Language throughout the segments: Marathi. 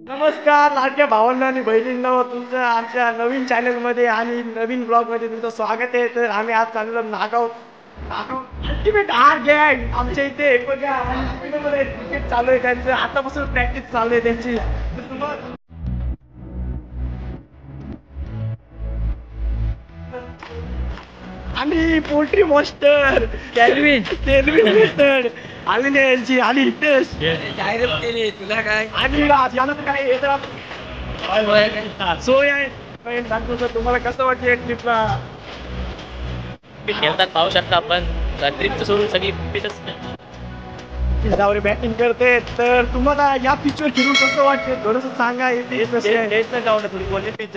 नमस्कार लाडक्या भावांना आणि बहिणींना, तुमचं आमच्या नवीन चॅनलमध्ये आणि नवीन ब्लॉगमध्ये तुमचं स्वागत आहे. तर आम्ही आज चाललो नागाव अल्टिमेट आर गँग. आमच्या इथे बघा क्रिकेट चालू आहे त्यांचं, आतापासून प्रॅक्टिस चालू आहे त्यांची. तर तुम्हाला आणि पोल्ट्री मास्टर कॅल्विन मास्टर आलेले यांची आणि हिटेश तुला काय आणि यानंतर काय हे तर सोय आहे. सांगतो सर, तुम्हाला कसं वाटते ट्रिपला? खेळतात पाहू शकता आपण. ट्रिप सोडून सगळी जावरे बॅटिंग करते. तर तुम्हाला या पिचवर खेळून कसं वाटते थोडंसं सांगा. थोडी बोलली पिच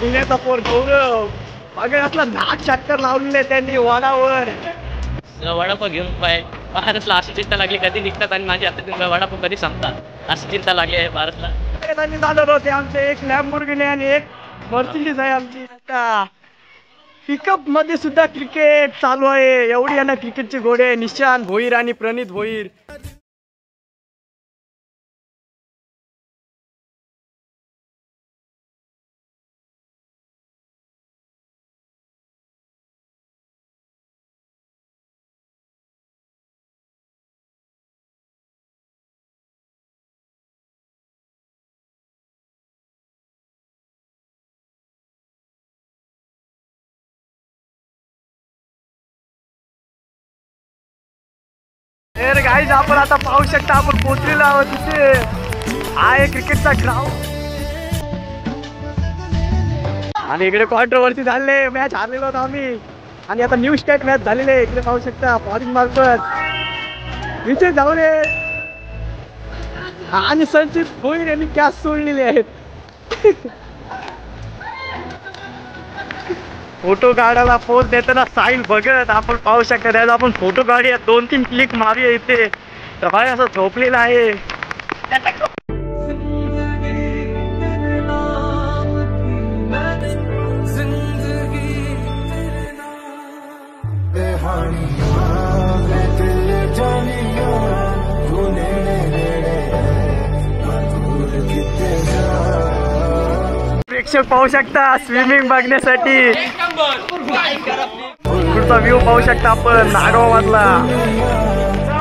गुन्ह्याचा पोर गौरव मागे असला नाक चक्कर लावलेले त्यांनी वडावर. वडापाव घेऊन पाय भारतला अशी चिंता लागली कधी निघतात आणि माझी आता वडापाव कधी संपतात अशी चिंता लागली आहे भारतला. झालं होते आमचे एक लॅम्बोर्गिनी आणि एक मर्सिडीज आहे आमची. आता पिकअप मध्ये सुद्धा क्रिकेट चालू आहे. एवढी आहे ना क्रिकेटचे घोडे. निशांत भोईर आणि प्रणित भोईर. तर गाईज आपण आता पाहू शकता आपण पोहोचलेलो आहोत तिथे. हा आहे क्रिकेटचा ग्राउंड आणि इकडे कॉन्ट्रोवर्सी झाले. मॅच हारलेलो होतो आम्ही आणि आता न्यू स्टेट मॅच झालेले. इकडे पाहू शकता फॉरिन मार्फत विजय जावरे आणि संचित भोईर यांनी कॅच सोडलेले आहेत. फोटो काढायला पोज देताना साईल बघत आपण पाहू शकता. त्याचा आपण फोटो काढूया, 2-3 क्लिक मारूया इथे. तर भाई असं झोपलेलं आहे. प्रेक्षक पाहू शकता स्विमिंग बघण्यासाठी. पुढचा व्ह्यू पाहू शकता आपण नागाव मधला.